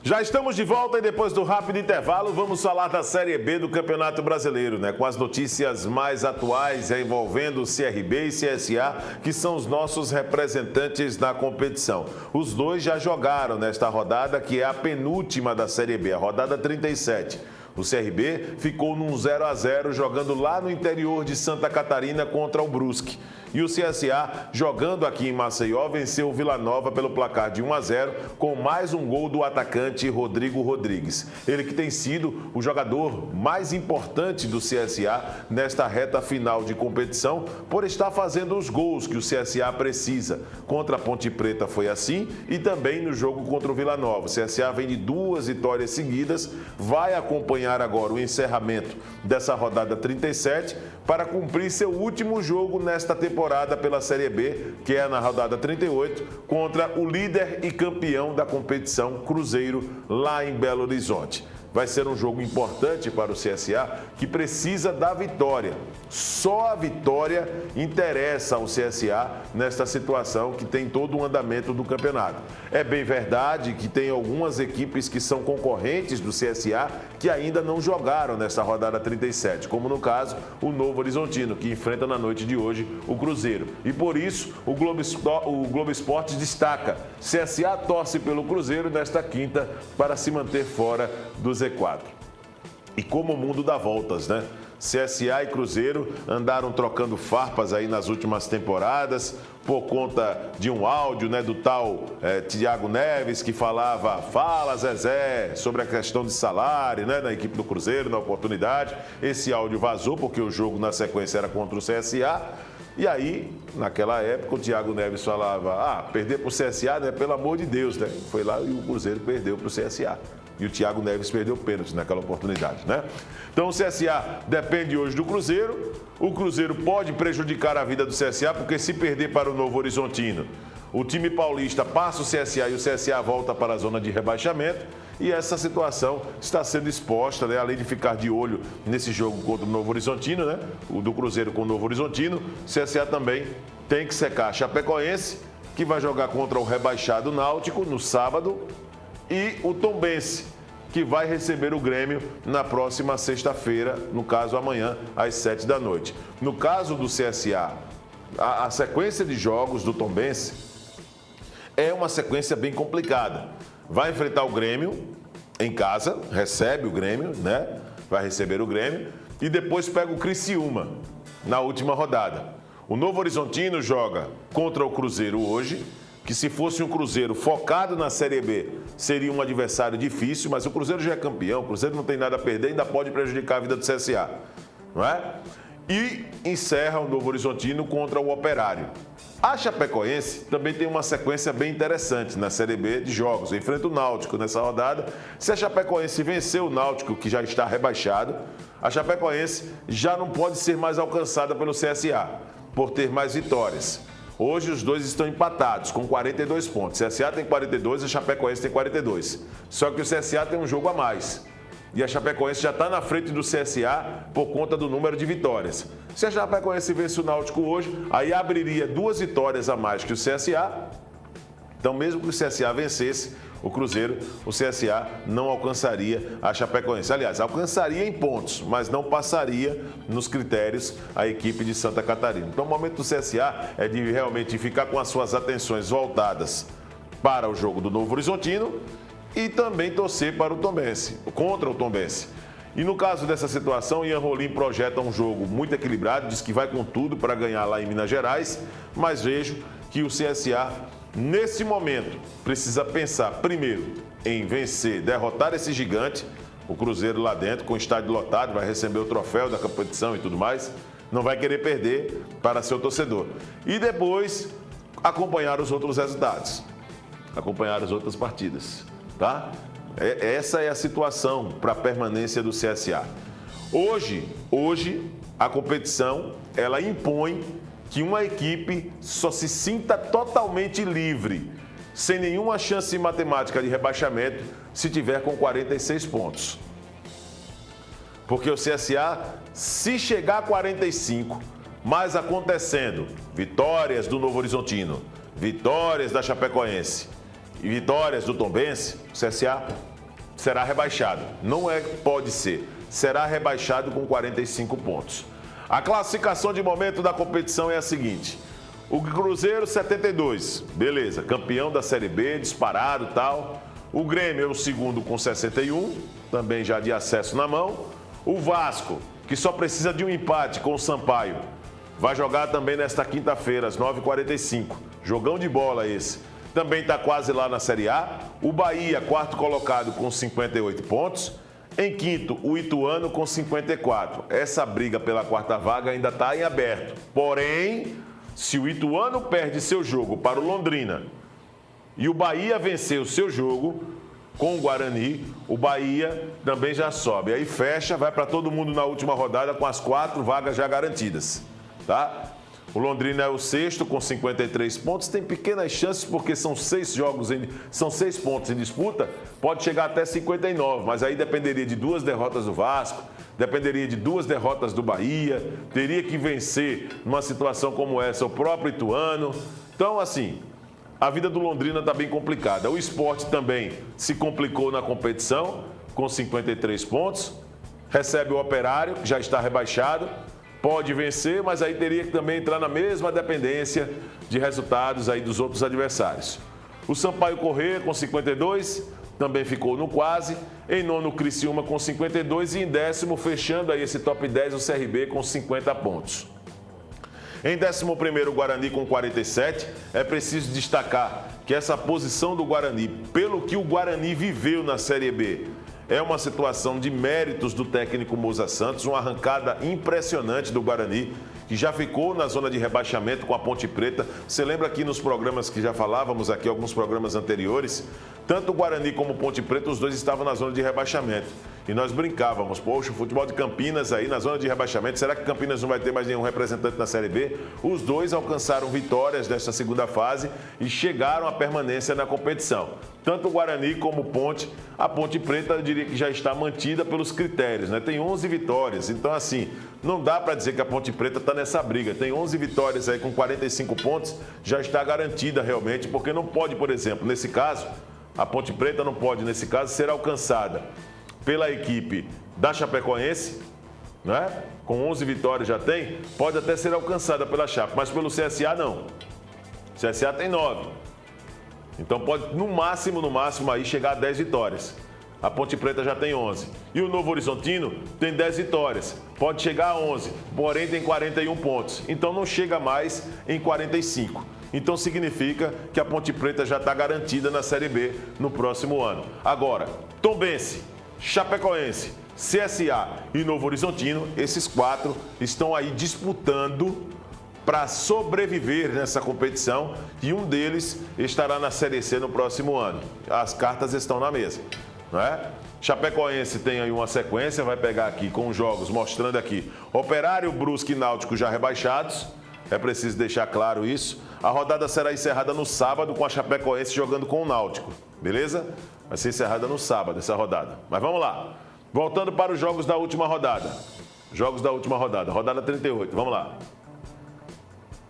Já estamos de volta e depois do rápido intervalo vamos falar da Série B do Campeonato Brasileiro, né? Com as notícias mais atuais envolvendo o CRB e CSA, que são os nossos representantes na competição. Os dois já jogaram nesta rodada, que é a penúltima da Série B, a rodada 37. O CRB ficou num 0-0 jogando lá no interior de Santa Catarina contra o Brusque. E o CSA, jogando aqui em Maceió, venceu o Vila Nova pelo placar de 1-0, com mais um gol do atacante Rodrigo Rodrigues. Ele que tem sido o jogador mais importante do CSA nesta reta final de competição, por estar fazendo os gols que o CSA precisa. Contra a Ponte Preta foi assim e também no jogo contra o Vila Nova. O CSA vem de 2 vitórias seguidas, vai acompanhar agora o encerramento dessa rodada 37 para cumprir seu último jogo nesta temporada pela Série B, que é na rodada 38, contra o líder e campeão da competição, Cruzeiro, lá em Belo Horizonte. Vai ser um jogo importante para o CSA, que precisa da vitória. Só a vitória interessa ao CSA nesta situação que tem todo o andamento do campeonato. É bem verdade que tem algumas equipes que são concorrentes do CSA que ainda não jogaram nesta rodada 37, como no caso o Novo Horizontino, que enfrenta na noite de hoje o Cruzeiro. E por isso o Globo Esporte destaca: CSA torce pelo Cruzeiro nesta quinta para se manter fora do Z4. E como o mundo dá voltas, né? CSA e Cruzeiro andaram trocando farpas aí nas últimas temporadas por conta de um áudio, né, do tal Thiago Neves, que fala Zezé, sobre a questão de salário, né, na equipe do Cruzeiro, na oportunidade. Esse áudio vazou porque o jogo na sequência era contra o CSA. E aí, naquela época, o Thiago Neves falava: perder para o CSA, né, pelo amor de Deus, né? Foi lá e o Cruzeiro perdeu para o CSA. E o Thiago Neves perdeu pênalti naquela oportunidade, né? Então o CSA depende hoje do Cruzeiro. O Cruzeiro pode prejudicar a vida do CSA, porque se perder para o Novo Horizontino, o time paulista passa o CSA e o CSA volta para a zona de rebaixamento. E essa situação está sendo exposta, né? Além de ficar de olho nesse jogo contra o Novo Horizontino, né? O do Cruzeiro com o Novo Horizontino, o CSA também tem que secar a Chapecoense, que vai jogar contra o rebaixado Náutico no sábado, e o Tombense, que vai receber o Grêmio na próxima sexta-feira, no caso amanhã, às 7 da noite. No caso do CSA, a sequência de jogos do Tombense é uma sequência bem complicada. Vai enfrentar o Grêmio em casa, recebe o Grêmio, né? Vai receber o Grêmio e depois pega o Criciúma na última rodada. O Novo Horizontino joga contra o Cruzeiro hoje, que se fosse um Cruzeiro focado na Série B, seria um adversário difícil, mas o Cruzeiro já é campeão, o Cruzeiro não tem nada a perder, ainda pode prejudicar a vida do CSA, não é? E encerra o Novo Horizontino contra o Operário. A Chapecoense também tem uma sequência bem interessante na Série B de jogos. Enfrenta o Náutico nessa rodada. Se a Chapecoense vencer o Náutico, que já está rebaixado, a Chapecoense já não pode ser mais alcançada pelo CSA, por ter mais vitórias. Hoje os dois estão empatados, com 42 pontos. O CSA tem 42 e a Chapecoense tem 42. Só que o CSA tem um jogo a mais. E a Chapecoense já está na frente do CSA por conta do número de vitórias. Se a Chapecoense vence o Náutico hoje, aí abriria 2 vitórias a mais que o CSA. Então, mesmo que o CSA vencesse o Cruzeiro, o CSA não alcançaria a Chapecoense. Aliás, alcançaria em pontos, mas não passaria nos critérios a equipe de Santa Catarina. Então, o momento do CSA é de realmente ficar com as suas atenções voltadas para o jogo do Novo Horizontino e também torcer para o Tombense, contra o Tombense. E no caso dessa situação, Ian Rolim projeta um jogo muito equilibrado, diz que vai com tudo para ganhar lá em Minas Gerais, mas vejo que o CSA, nesse momento, precisa pensar primeiro em vencer, derrotar esse gigante, o Cruzeiro lá dentro, com o estádio lotado, vai receber o troféu da competição e tudo mais, não vai querer perder para seu torcedor. E depois, acompanhar os outros resultados, acompanhar as outras partidas. Tá? Essa é a situação para a permanência do CSA. Hoje, a competição, ela impõe que uma equipe só se sinta totalmente livre, sem nenhuma chance matemática de rebaixamento, se tiver com 46 pontos. Porque o CSA, se chegar a 45, mas acontecendo vitórias do Novo Horizontino, vitórias da Chapecoense e vitórias do Tombense, o CSA será rebaixado. Não é, pode ser. Será rebaixado com 45 pontos. A classificação de momento da competição é a seguinte. O Cruzeiro, 72. Beleza, campeão da Série B, disparado e tal. O Grêmio é o segundo com 61, também já de acesso na mão. O Vasco, que só precisa de um empate com o Sampaio, vai jogar também nesta quinta-feira, às 9h45. Jogão de bola esse. Também está quase lá na Série A. O Bahia, quarto colocado com 58 pontos. Em quinto, o Ituano com 54. Essa briga pela quarta vaga ainda está em aberto. Porém, se o Ituano perde seu jogo para o Londrina e o Bahia vencer o seu jogo com o Guarani, o Bahia também já sobe. Aí fecha, vai para todo mundo na última rodada com as 4 vagas já garantidas, tá? O Londrina é o sexto com 53 pontos, tem pequenas chances porque são 6 pontos em disputa, pode chegar até 59, mas aí dependeria de 2 derrotas do Vasco, dependeria de 2 derrotas do Bahia, teria que vencer numa situação como essa o próprio Ituano. Então, assim, a vida do Londrina está bem complicada. O Sport também se complicou na competição com 53 pontos, recebe o Operário, que já está rebaixado. Pode vencer, mas aí teria que também entrar na mesma dependência de resultados aí dos outros adversários. O Sampaio Corrêa com 52, também ficou no quase. Em nono, o Criciúma com 52 e em décimo, fechando aí esse top 10, o CRB com 50 pontos. Em 11º, o Guarani com 47. É preciso destacar que essa posição do Guarani, pelo que o Guarani viveu na Série B, é uma situação de méritos do técnico Moza Santos, uma arrancada impressionante do Guarani, que já ficou na zona de rebaixamento com a Ponte Preta. Você lembra aqui nos programas que já falávamos aqui, alguns programas anteriores, tanto o Guarani como o Ponte Preta, os dois estavam na zona de rebaixamento. E nós brincávamos, poxa, o futebol de Campinas aí na zona de rebaixamento, será que Campinas não vai ter mais nenhum representante na Série B? Os dois alcançaram vitórias desta segunda fase e chegaram à permanência na competição. Tanto o Guarani como o Ponte, a Ponte Preta eu diria que já está mantida pelos critérios, né? Tem 11 vitórias, então assim, não dá para dizer que a Ponte Preta está nessa briga. Tem 11 vitórias aí com 45 pontos, já está garantida realmente, porque não pode, por exemplo, nesse caso, a Ponte Preta não pode, nesse caso, ser alcançada pela equipe da Chapecoense, né? Com 11 vitórias já tem, pode até ser alcançada pela Chape, mas pelo CSA não. O CSA tem 9. Então pode, no máximo aí chegar a 10 vitórias. A Ponte Preta já tem 11. E o Novo Horizontino tem 10 vitórias. Pode chegar a 11, porém tem 41 pontos. Então não chega mais em 45. Então significa que a Ponte Preta já está garantida na Série B no próximo ano. Agora, Tombense, Chapecoense, CSA e Novo Horizontino, esses 4 estão aí disputando para sobreviver nessa competição e um deles estará na Série C no próximo ano. As cartas estão na mesa, não é? Chapecoense tem aí uma sequência, vai pegar aqui com os jogos, mostrando aqui Operário, Brusque e Náutico já rebaixados, é preciso deixar claro isso. A rodada será encerrada no sábado com a Chapecoense jogando com o Náutico, beleza? Vai ser encerrada no sábado essa rodada. Mas vamos lá. Voltando para os jogos da última rodada. Jogos da última rodada, rodada 38, vamos lá.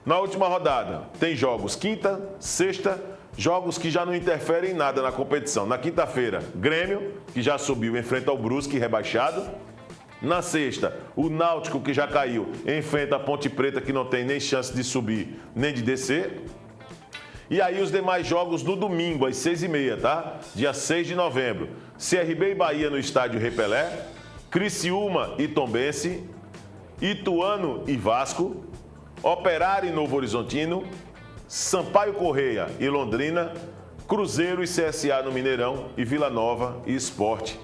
Na última rodada, tem jogos quinta, sexta, jogos que já não interferem em nada na competição. Na quinta-feira, Grêmio, que já subiu, enfrenta o Brusque, rebaixado. Na sexta, o Náutico, que já caiu, enfrenta a Ponte Preta, que não tem nem chance de subir nem de descer. E aí os demais jogos no domingo, às 6h30, tá? Dia 6 de novembro. CRB e Bahia no estádio Rei Pelé. Criciúma e Tombense. Ituano e Vasco. Operário e Novo Horizontino. Sampaio Corrêa e Londrina. Cruzeiro e CSA no Mineirão. E Vila Nova e Sport.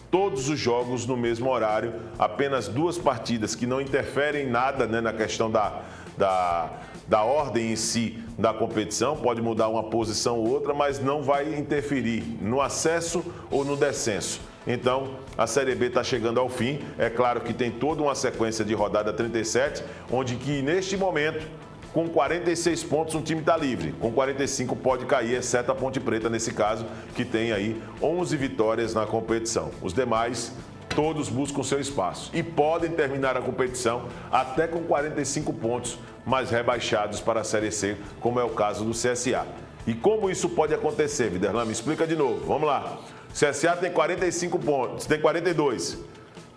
Todos os jogos no mesmo horário. Apenas 2 partidas que não interferem em nada, né, na questão da ordem em si da competição, pode mudar uma posição ou outra, mas não vai interferir no acesso ou no descenso. Então, a Série B está chegando ao fim. É claro que tem toda uma sequência de rodada 37, onde que neste momento, com 46 pontos, um time está livre. Com 45 pode cair, exceto a Ponte Preta nesse caso, que tem aí 11 vitórias na competição. Os demais, todos buscam seu espaço e podem terminar a competição até com 45 pontos, mas rebaixados para a Série C, como é o caso do CSA. E como isso pode acontecer, Viderlan? Me explica de novo. Vamos lá. CSA tem 45 pontos, tem 42.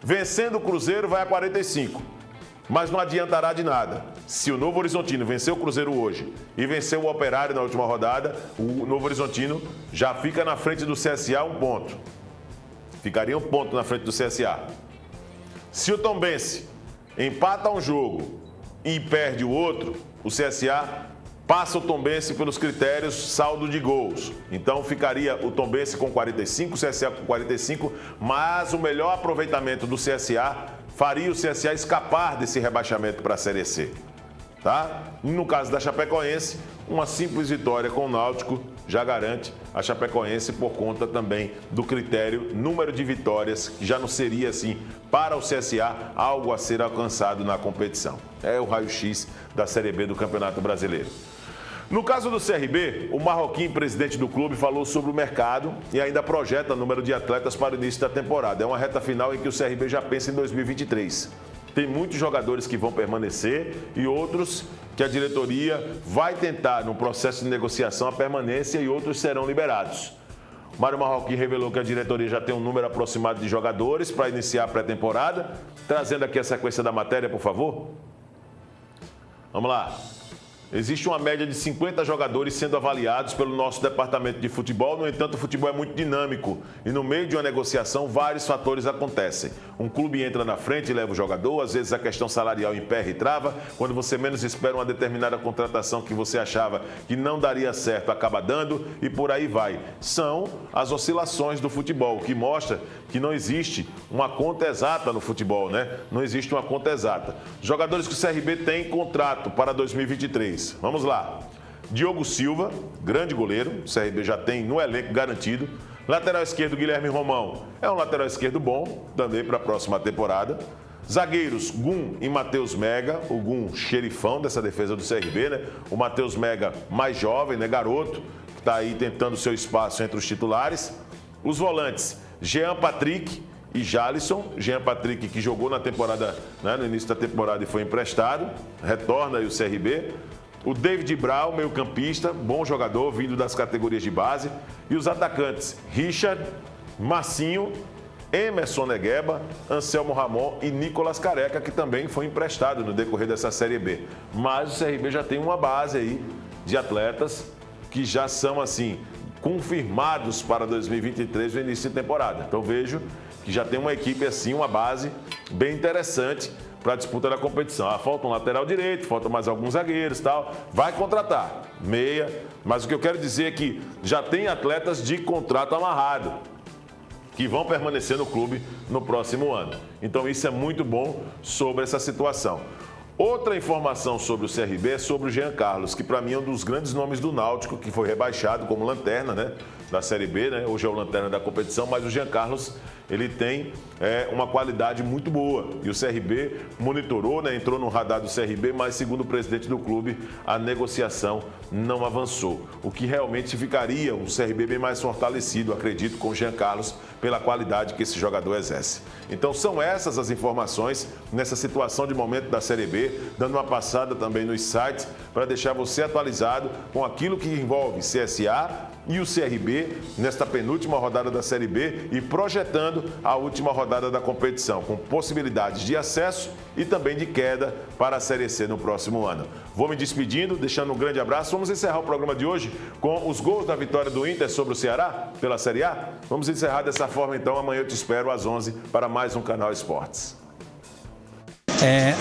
Vencendo o Cruzeiro vai a 45. Mas não adiantará de nada. Se o Novo Horizontino vencer o Cruzeiro hoje e vencer o Operário na última rodada, o Novo Horizontino já fica na frente do CSA 1 ponto. Ficaria 1 ponto na frente do CSA. Se o Tombense empata um jogo e perde o outro, o CSA passa o Tombense pelos critérios saldo de gols. Então ficaria o Tombense com 45, o CSA com 45, mas o melhor aproveitamento do CSA faria o CSA escapar desse rebaixamento para a Série C. Tá? E no caso da Chapecoense, uma simples vitória com o Náutico já garante a Chapecoense por conta também do critério número de vitórias, que já não seria assim para o CSA algo a ser alcançado na competição. É o raio-x da Série B do Campeonato Brasileiro. No caso do CRB, o Marroquim, presidente do clube, falou sobre o mercado e ainda projeta o número de atletas para o início da temporada. É uma reta final em que o CRB já pensa em 2023. Tem muitos jogadores que vão permanecer e outros que a diretoria vai tentar, no processo de negociação, a permanência e outros serão liberados. O Mário Marroquim revelou que a diretoria já tem um número aproximado de jogadores para iniciar a pré-temporada. Trazendo aqui a sequência da matéria, por favor. Vamos lá. Existe uma média de 50 jogadores sendo avaliados pelo nosso departamento de futebol. No entanto, o futebol é muito dinâmico e no meio de uma negociação vários fatores acontecem. Um clube entra na frente e leva o jogador, às vezes a questão salarial emperra e trava. Quando você menos espera uma determinada contratação que você achava que não daria certo, acaba dando e por aí vai. São as oscilações do futebol, que mostra que não existe uma conta exata no futebol, né? Não existe uma conta exata. Jogadores que o CRB tem contrato para 2023. Vamos lá. Diogo Silva, grande goleiro, o CRB já tem no elenco garantido. Lateral esquerdo, Guilherme Romão, é um lateral esquerdo bom, também para a próxima temporada. Zagueiros, Gum e Matheus Mega, o Gum xerifão dessa defesa do CRB, né? O Matheus Mega mais jovem, né? Garoto, que está aí tentando seu espaço entre os titulares. Os volantes, Jean Patrick e Jalisson. Jean Patrick, que jogou na temporada, né, no início da temporada e foi emprestado, retorna aí o CRB. O David Brau, meio-campista, bom jogador, vindo das categorias de base. E os atacantes, Richard, Marcinho, Emerson Negueba, Anselmo Ramon e Nicolas Careca, que também foi emprestado no decorrer dessa Série B. Mas o CRB já tem uma base aí de atletas que já são, assim, confirmados para 2023 no início de temporada. Então vejo que já tem uma equipe assim, uma base bem interessante para a disputa da competição. Falta um lateral direito, falta mais alguns zagueiros e tal. Vai contratar, meia. Mas o que eu quero dizer é que já tem atletas de contrato amarrado que vão permanecer no clube no próximo ano. Então isso é muito bom sobre essa situação. Outra informação sobre o CRB é sobre o Jean Carlos, que para mim é um dos grandes nomes do Náutico, que foi rebaixado como lanterna, né, da Série B, né? Hoje é o lanterna da competição, mas o Jean Carlos, ele tem uma qualidade muito boa. E o CRB monitorou, né, entrou no radar do CRB, mas segundo o presidente do clube, a negociação não avançou. O que realmente ficaria um CRB bem mais fortalecido, acredito, com o Jean Carlos, pela qualidade que esse jogador exerce. Então são essas as informações nessa situação de momento da Série B, dando uma passada também nos sites para deixar você atualizado com aquilo que envolve CSA e o CRB nesta penúltima rodada da Série B e projetando a última rodada da competição, com possibilidades de acesso e também de queda para a Série C no próximo ano. Vou me despedindo, deixando um grande abraço. Vamos encerrar o programa de hoje com os gols da vitória do Inter sobre o Ceará pela Série A. Vamos encerrar dessa forma então. Amanhã eu te espero às 11 para mais um Canal Esportes.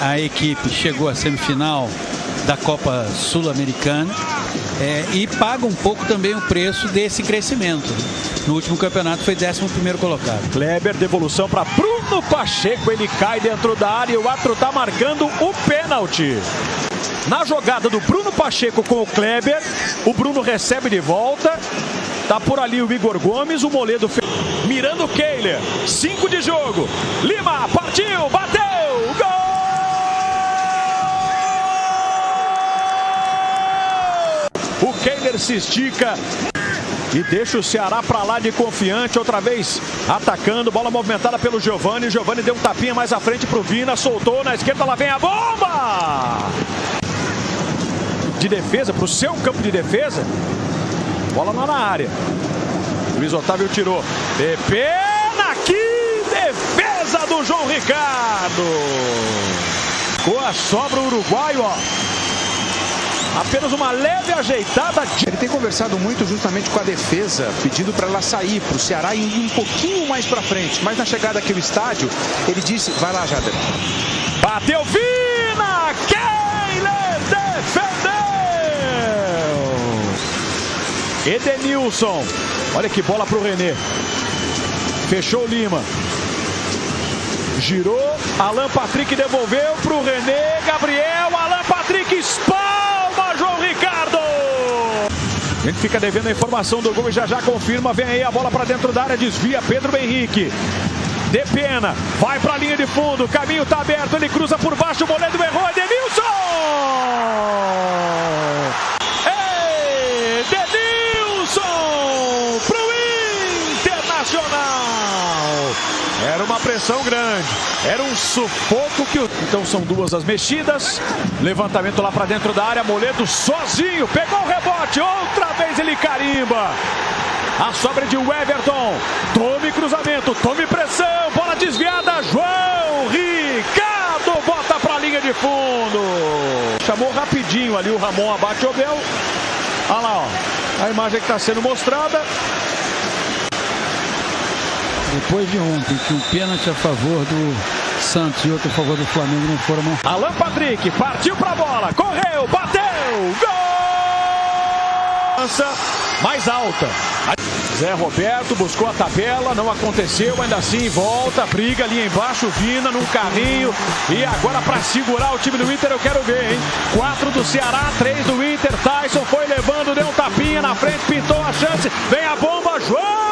A equipe chegou à semifinal da Copa Sul-Americana e paga um pouco também o preço desse crescimento. No último campeonato foi 11º colocado. Kleber, devolução para Bruno Pacheco, ele cai dentro da área e o árbitro está marcando o pênalti. Na jogada do Bruno Pacheco com o Kleber, o Bruno recebe de volta, tá por ali o Igor Gomes, o Moledo mirando o Keiler, 5 de jogo, Lima partiu, bateu, gol! O Keiler se estica e deixa o Ceará para lá de confiante, outra vez atacando, bola movimentada pelo Giovani. Giovani deu um tapinha mais à frente para o Vina, soltou na esquerda, lá vem a bomba! De defesa, para o seu campo de defesa, bola lá na área. Luiz Otávio tirou. Depena, que defesa do João Ricardo. Com a sobra o uruguaio, ó. Apenas uma leve ajeitada. Ele tem conversado muito justamente com a defesa, pedindo para ela sair, para o Ceará ir um pouquinho mais para frente. Mas na chegada aqui ao estádio, ele disse, vai lá, Jader. Bateu Vina, Keiler defendeu. Edenilson, olha que bola para o René. Fechou o Lima. Girou, Alan Patrick devolveu para o René, Gabriel, Alan Patrick espalma João Ricardo. A gente fica devendo a informação do gol e já confirma, vem aí a bola para dentro da área, desvia Pedro Henrique. Depena, vai para a linha de fundo, o caminho está aberto, ele cruza por baixo, o Moledo errou, Edenilson! Edenilson para o Internacional! Era uma pressão grande, era um sufoco que... Então são duas as mexidas, levantamento lá para dentro da área, Moledo sozinho, pegou o rebote, outra vez ele carimba. A sobra de Everton, tome cruzamento, tome pressão, bola desviada, João Ricardo bota para a linha de fundo. Chamou rapidinho ali o Ramon abate o Bel. Olha lá, ó, a imagem que está sendo mostrada. Depois de ontem, que um pênalti a favor do Santos e outro a favor do Flamengo não foram marcados. Alan Patrick partiu para a bola, correu, bateu, gol! Mais alta. Zé Roberto buscou a tabela, não aconteceu, ainda assim volta, briga ali embaixo, Vina num carrinho. E agora para segurar o time do Inter eu quero ver, hein? 4 do Ceará, 3 do Inter, Tyson foi levando, deu um tapinha na frente, pintou a chance, vem a bomba, João!